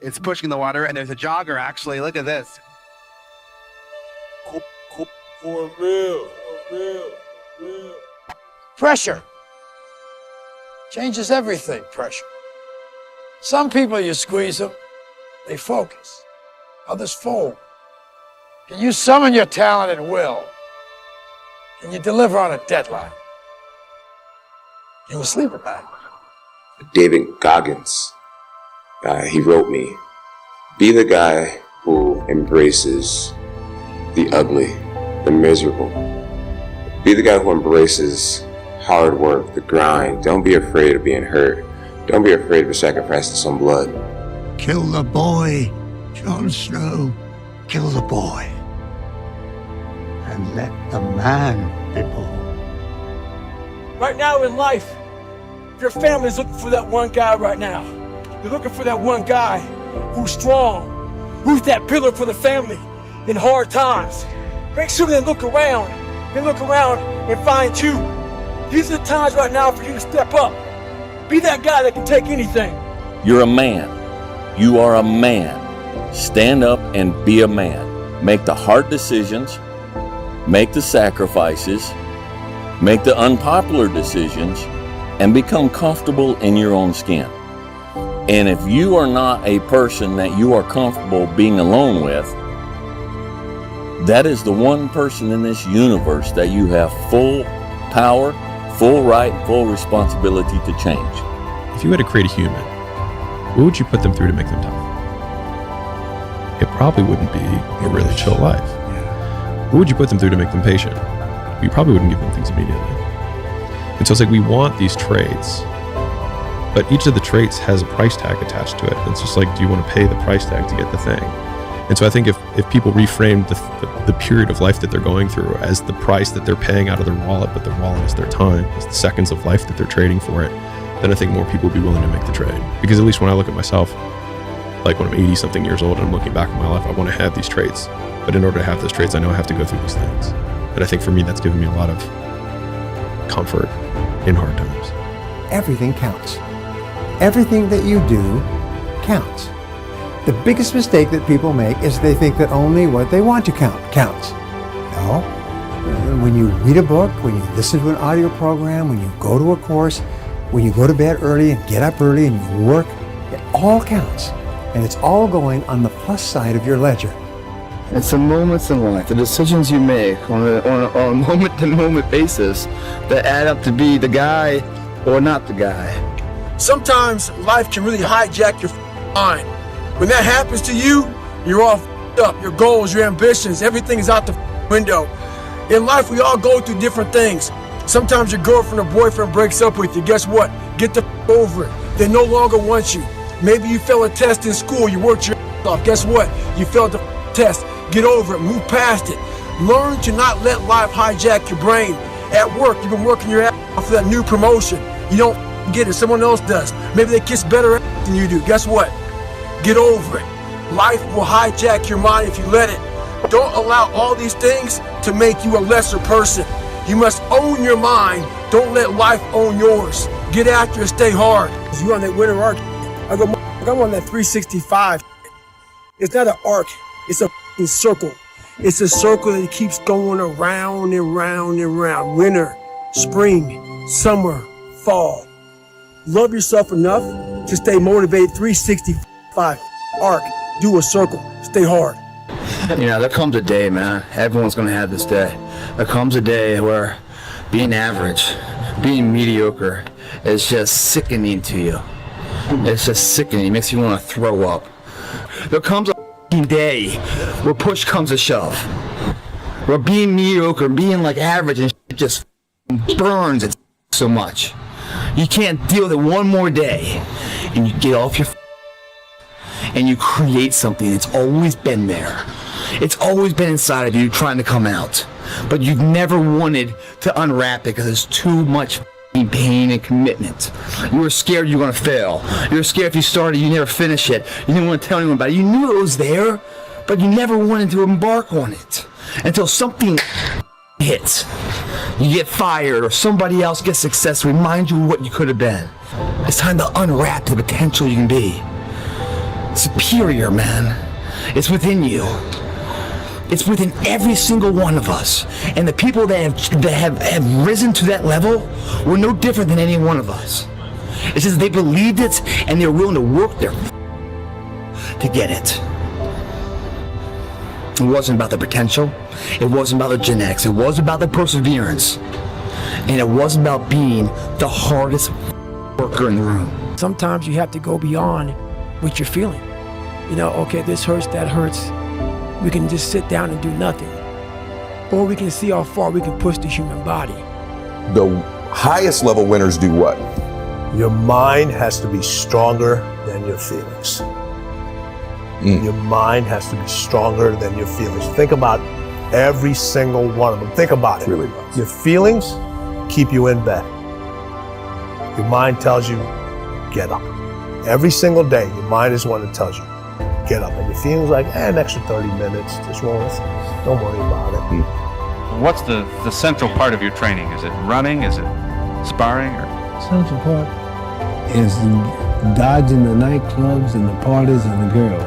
It's pushing the water, and there's a jogger, actually. Look at this. For real. Pressure changes everything, pressure. Some people, you squeeze them, they focus. Others fold. Can you summon your talent and will? Can you deliver on a deadline? You will sleep at night. David Goggins, he wrote me, be the guy who embraces the ugly, the miserable. Be the guy who embraces hard work, the grind. Don't be afraid of being hurt. Don't be afraid of sacrificing some blood. Kill the boy, Jon Snow. Kill the boy. And let the man be born. Right now in life, your family's looking for that one guy right now. They're looking for that one guy who's strong, who's that pillar for the family in hard times. Make sure they look around. They look around and find you. These are the times right now for you to step up. Be that guy that can take anything. You're a man. You are a man. Stand up and be a man. Make the hard decisions. Make the sacrifices. Make the unpopular decisions. And become comfortable in your own skin. And if you are not a person that you are comfortable being alone with, that is the one person in this universe that you have full power, full right, full responsibility to change. If you had to create a human, what would you put them through to make them tough? It probably wouldn't be a really chill life. What would you put them through to make them patient? You probably wouldn't give them things immediately. And so it's like we want these traits, but each of the traits has a price tag attached to it. It's just like, do you want to pay the price tag to get the thing? And so I think if people reframed the period of life that they're going through as the price that they're paying out of their wallet, but their wallet is their time, is the seconds of life that they're trading for it, then I think more people would be willing to make the trade. Because at least when I look at myself, like when I'm 80 something years old and I'm looking back at my life, I want to have these traits. But in order to have those traits, I know I have to go through these things. And I think for me, that's given me a lot of comfort in hard times. Everything counts. Everything that you do counts. The biggest mistake that people make is they think that only what they want to count counts. No. When you read a book, when you listen to an audio program, when you go to a course, when you go to bed early and get up early and you work, it all counts. And it's all going on the plus side of your ledger. It's the moments in life, the decisions you make on a moment-to-moment basis that add up to be the guy or not the guy. Sometimes life can really hijack your mind. When that happens to you, you're all up. Your goals, your ambitions, everything is out the window. In life, we all go through different things. Sometimes your girlfriend or boyfriend breaks up with you. Guess what? Get the over it. They no longer want you. Maybe you failed a test in school. You worked your off. Guess what? You failed the test. Get over it. Move past it. Learn to not let life hijack your brain. At work, you've been working your ass off for that new promotion. You don't get it. Someone else does. Maybe they kiss better than you do. Guess what? Get over it. Life will hijack your mind if you let it. Don't allow all these things to make you a lesser person. You must own your mind. Don't let life own yours. Get after it. Stay hard. You on that winter arc. I'm on that 365. It's not an arc. It's a circle. It's a circle that keeps going around and round and round. Winter, spring, summer, fall. Love yourself enough to stay motivated. 365 arc. Do a circle. Stay hard. You know, there comes a day, man. Everyone's going to have this day. There comes a day where being average, being mediocre is just sickening to you. It's just sickening. It makes you want to throw up. There comes a day where push comes to shove. Where being mediocre, being like average and just burns it so much. You can't deal with it one more day. And you get off your and you create something that's always been there. It's always been inside of you trying to come out. But you've never wanted to unwrap it because there's too much pain and commitment. You were scared you were going to fail. You were scared if you started, you never finish it. You didn't want to tell anyone about it. You knew it was there, but you never wanted to embark on it. Until something hits. You get fired or somebody else gets success to remind you of what you could have been. It's time to unwrap the potential you can be. superior, man. It's within you. It's within every single one of us. And the people that have risen to that level were no different than any one of us. It's just they believed it and they're willing to work their to get it. It wasn't about the potential. It wasn't about the genetics. It was about the perseverance. And it wasn't about being the hardest worker in the room. Sometimes you have to go beyond what you're feeling. You know, okay, this hurts, that hurts. We can just sit down and do nothing. Or we can see how far we can push the human body. The highest level winners do what? Your mind has to be stronger than your feelings. Your mind has to be stronger than your feelings. Think about every single one of them. Think about it. Really? Your feelings keep you in bed. Your mind tells you, get up. Every single day, your mind is one that tells you, get up. And your feelings like, an extra 30 minutes, just roll with it. Don't worry about it. What's the central part of your training? Is it running? Is it sparring? Or? Central part is dodging the nightclubs and the parties and the girls.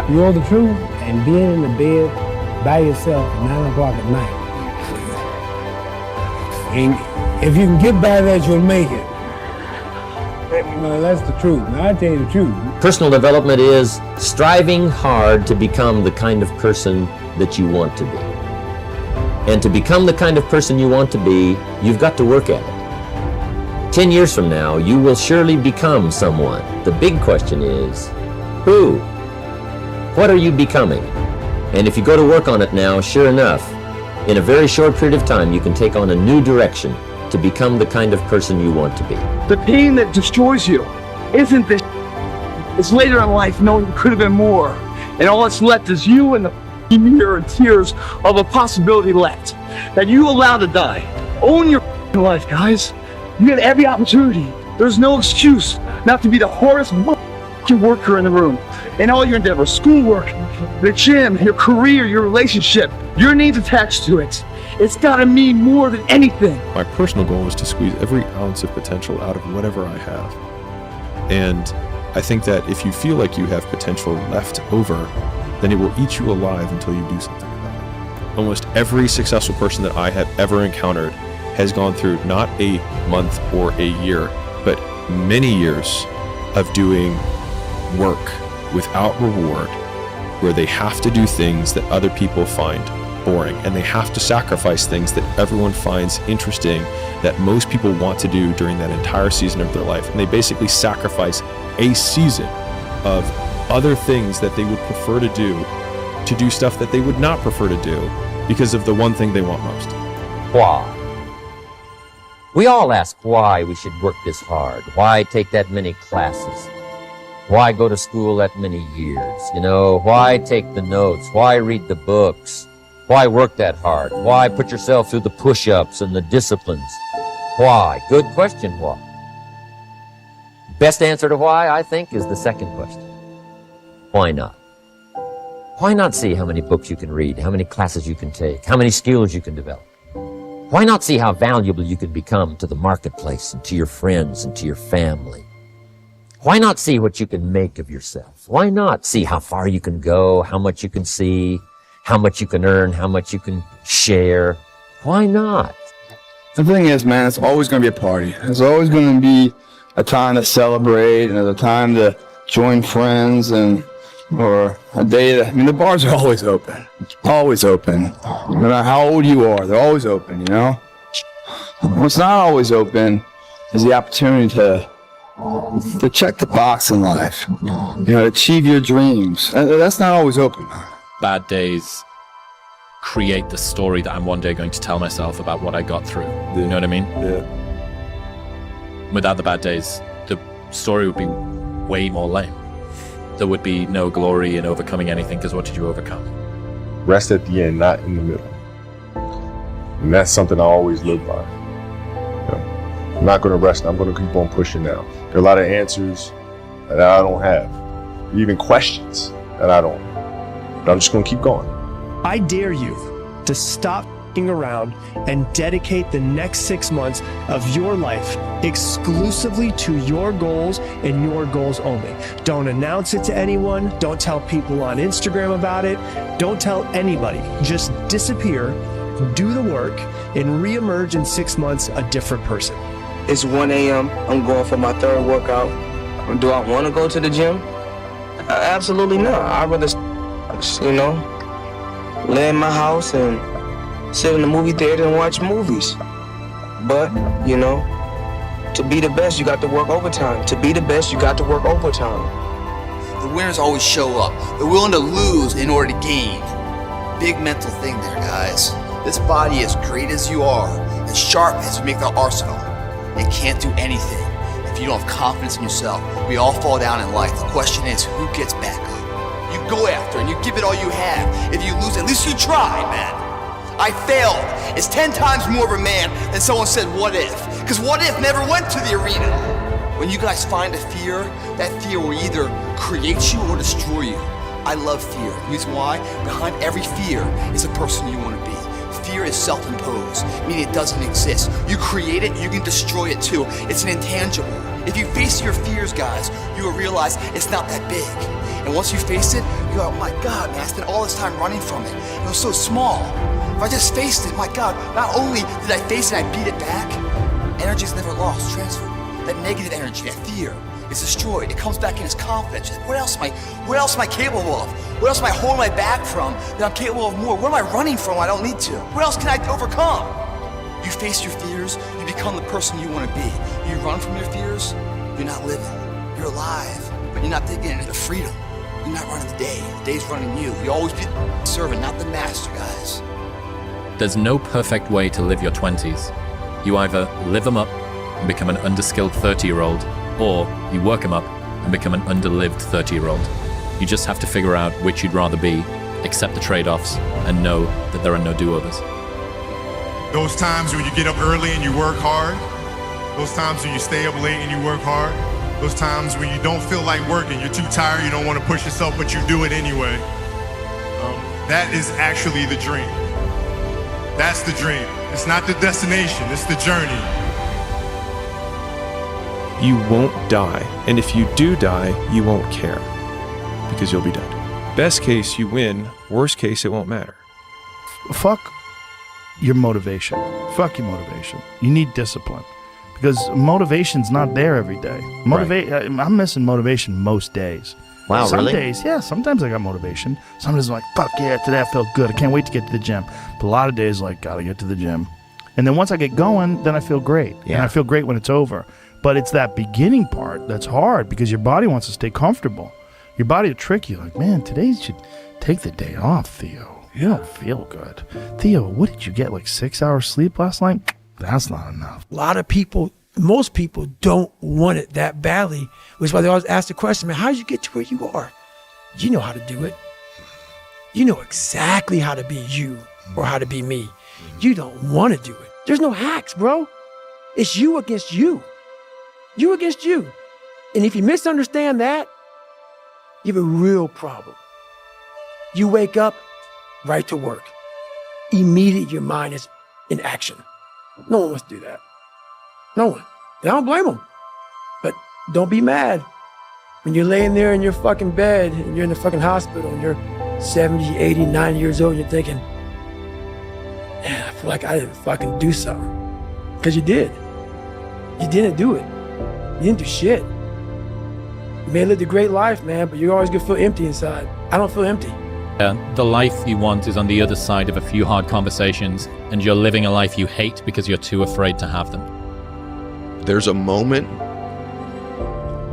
You know the truth? And being in the bed by yourself at 9 o'clock at night. And if you can get by that, you'll make it. No, that's the truth. Now, I tell you the truth. Personal development is striving hard to become the kind of person that you want to be. And to become the kind of person you want to be, you've got to work at it. 10 years from now, you will surely become someone. The big question is, who? What are you becoming? And if you go to work on it now, sure enough, in a very short period of time, you can take on a new direction to become the kind of person you want to be. The pain that destroys you isn't this. It's later in life knowing you could have been more. And all that's left is you and the mirror and tears of a possibility left that you allow to die. Own your life, guys. You get every opportunity. There's no excuse not to be the hardest worker in the room. In all your endeavors, schoolwork, the gym, your career, your relationship, your name's attached to it. It's gotta mean more than anything. My personal goal is to squeeze every ounce of potential out of whatever I have. And I think that if you feel like you have potential left over, then it will eat you alive until you do something about it. Almost every successful person that I have ever encountered has gone through not a month or a year, but many years of doing work without reward, where they have to do things that other people find boring, and they have to sacrifice things that everyone finds interesting, that most people want to do during that entire season of their life. And they basically sacrifice a season of other things that they would prefer to do stuff that they would not prefer to do because of the one thing they want most. Why? We all ask why we should work this hard. Why take that many classes? Why go to school that many years? You know, why take the notes? Why read the books? Why work that hard? Why put yourself through the push-ups and the disciplines? Why? Good question, why? Best answer to why, I think, is the second question. Why not? Why not see how many books you can read, how many classes you can take, how many skills you can develop? Why not see how valuable you can become to the marketplace and to your friends and to your family? Why not see what you can make of yourself? Why not see how far you can go, how much you can see, how much you can earn, how much you can share? Why not? The thing is, man, it's always going to be a party. There's always going to be a time to celebrate and a time to join friends or a day that, I mean, the bars are always open. Always open. No matter how old you are, they're always open, you know? What's not always open is the opportunity to check the box in life. You know, achieve your dreams. That's not always open. Bad days create the story that I'm one day going to tell myself about what I got through. Yeah. You know what I mean? Yeah. Without the bad days, the story would be way more lame. There would be no glory in overcoming anything, because what did you overcome? Rest at the end, not in the middle. And that's something I always live by. You know, I'm not going to rest. I'm going to keep on pushing now. There are a lot of answers that I don't have, even questions that I don't. But I'm just going to keep going. I dare you to stop around and dedicate the next 6 months of your life exclusively to your goals and your goals only. Don't announce it to anyone. Don't tell people on Instagram about it. Don't tell anybody. Just disappear, do the work, and reemerge in 6 months a different person. It's 1 a.m. I'm going for my third workout. Do I want to go to the gym? Absolutely not. I'd rather, lay in my house and sit in the movie theater and watch movies. But, to be the best, you got to work overtime. To be the best, you got to work overtime. The winners always show up. They're willing to lose in order to gain. Big mental thing there, guys. This body, as great as you are, as sharp as you make the arsenal, it can't do anything if you don't have confidence in yourself. We all fall down in life. The question is, who gets back up? You go after and you give it all you have. If you lose, at least you try, man. I failed. It's 10 times more of a man than someone said, what if? Because what if never went to the arena? When you guys find a fear, that fear will either create you or destroy you. I love fear. The reason why? Behind every fear is a person you want to be. Fear is self-imposed, meaning it doesn't exist. You create it, you can destroy it too. It's an intangible. If you face your fears, guys, you will realize it's not that big. And once you face it, you go, oh my God, man, I spent all this time running from it. It was so small. If I just faced it, my God, not only did I face it, I beat it back. Energy is never lost, transferred. That negative energy, that fear, is destroyed. It comes back in as confidence. What else am I capable of? What else am I holding my back from that I'm capable of more? What am I running from I don't need to? What else can I overcome? You face your fears, you become the person you want to be. You run from your fears, you're not living. You're alive, but you're not taking it into freedom. You're not running the day. The day's running you. You always be the servant, not the master, guys. There's no perfect way to live your 20s. You either live them up and become an underskilled 30-year-old, or you work them up and become an underlived 30-year-old. You just have to figure out which you'd rather be, accept the trade-offs, and know that there are no do-overs. Those times when you get up early and you work hard, those times when you stay up late and you work hard, those times when you don't feel like working, you're too tired, you don't want to push yourself, but you do it anyway. That is actually the dream. That's the dream. It's not the destination, it's the journey. You won't die, and if you do die, you won't care, because you'll be dead. Best case, you win. Worst case, it won't matter. Fuck your motivation. Fuck your motivation. You need discipline, because motivation's not there every day. I'm missing motivation most days. Wow, Some really? days, yeah, sometimes I got motivation. Sometimes I'm like, fuck yeah, today I felt good. I can't wait to get to the gym. But a lot of days, like, gotta get to the gym. And then once I get going, then I feel great. Yeah. And I feel great when it's over. But it's that beginning part that's hard, because your body wants to stay comfortable. Your body will trick you, like, man, today you should take the day off, Theo. You don't feel good. Theo, what did you get, like 6 hours sleep last night? That's not enough. A lot of people, most people don't want it that badly, which is why they always ask the question, man, how did you get to where you are? You know how to do it. You know exactly how to be you or how to be me. You don't want to do it. There's no hacks, bro. It's you against you. You against you. And if you misunderstand that, you have a real problem. You wake up, right to work. Immediately your mind is in action. No one wants to do that. No one. And I don't blame them. But don't be mad. When you're laying there in your fucking bed and you're in the fucking hospital and you're 70, 80, 90 years old and you're thinking, man, I feel like I didn't fucking do something. Because you did. You didn't do it. You didn't do shit. You may have lived a great life, man, but you're always gonna feel empty inside. I don't feel empty. The life you want is on the other side of a few hard conversations, and you're living a life you hate because you're too afraid to have them. There's a moment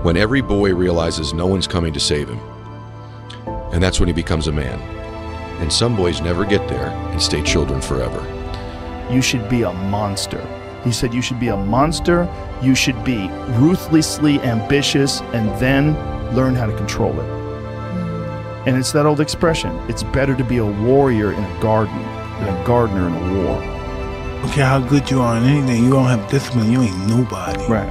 when every boy realizes no one's coming to save him. And that's when he becomes a man. And some boys never get there and stay children forever. You should be a monster. He said you should be a monster, you should be ruthlessly ambitious, and then learn how to control it. And it's that old expression, it's better to be a warrior in a garden than a gardener in a war. Don't care how good you are in anything, you don't have discipline, you ain't nobody. Right.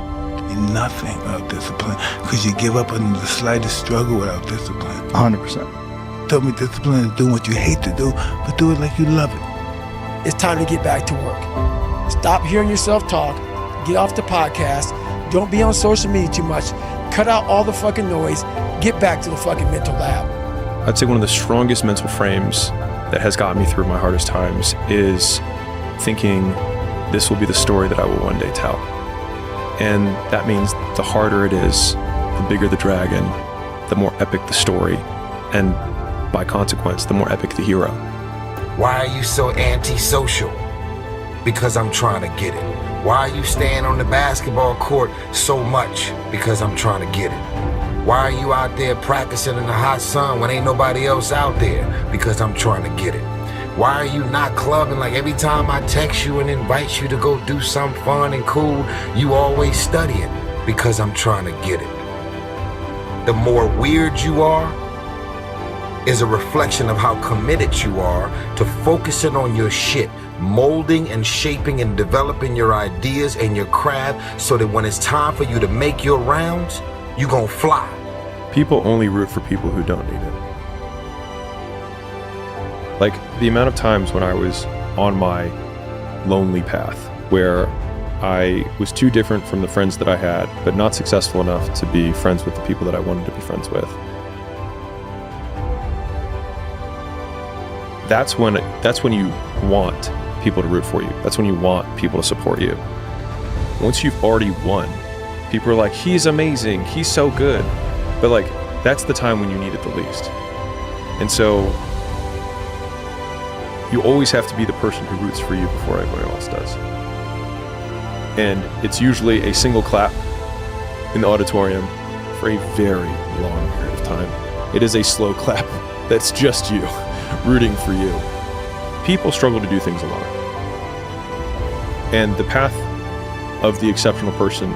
You're nothing without discipline, because you give up under the slightest struggle without discipline. 100%. Tell me discipline is doing what you hate to do, but do it like you love it. it's time to get back to work. Stop hearing yourself talk. Get off the podcast. Don't be on social media too much. Cut out all the fucking noise. Get back to the fucking mental lab. I'd say one of the strongest mental frames that has gotten me through my hardest times is thinking this will be the story that I will one day tell. And that means the harder it is, the bigger the dragon, the more epic the story, and by consequence, the more epic the hero. Why are you so antisocial? Because I'm trying to get it. Why are you staying on the basketball court so much? Because I'm trying to get it. Why are you out there practicing in the hot sun when ain't nobody else out there? Because I'm trying to get it. Why are you not clubbing like every time I text you and invite you to go do something fun and cool, you always studying? Because I'm trying to get it. The more weird you are is a reflection of how committed you are to focusing on your shit, molding and shaping and developing your ideas and your craft so that when it's time for you to make your rounds, you gon' fly. People only root for people who don't need it. Like the amount of times when I was on my lonely path where I was too different from the friends that I had, but not successful enough to be friends with the people that I wanted to be friends with. That's when you want people to root for you. That's when you want people to support you. Once you've already won, people are like, he's amazing, he's so good. But like, that's the time when you need it the least. And so you always have to be the person who roots for you before everybody else does. And it's usually a single clap in the auditorium for a very long period of time. It is a slow clap that's just you rooting for you. People struggle to do things alone. And the path of the exceptional person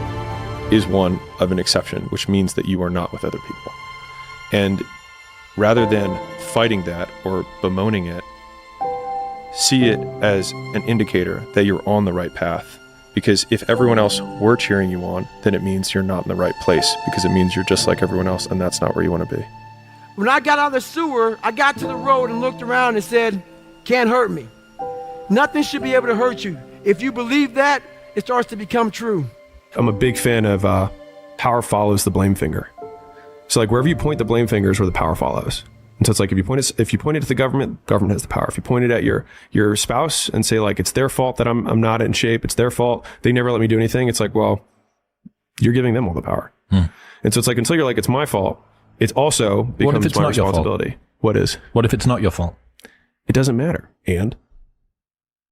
is one of an exception, which means that you are not with other people. And rather than fighting that or bemoaning it, see it as an indicator that you're on the right path. Because if everyone else were cheering you on, then it means you're not in the right place, because it means you're just like everyone else, and that's not where you want to be. When I got out of the sewer, I got to the road and looked around and said, can't hurt me. Nothing should be able to hurt you. If you believe that, it starts to become true. I'm a big fan of power follows the blame finger. So like wherever you point the blame finger is where the power follows. And so it's like if you point it at the government has the power. If you point it at your spouse and say like it's their fault that I'm not in shape, it's their fault, they never let me do anything, it's like, well, you're giving them all the power. And so it's like until you're like it's my fault, it also becomes my responsibility. What is? What if it's not your fault? It doesn't matter. And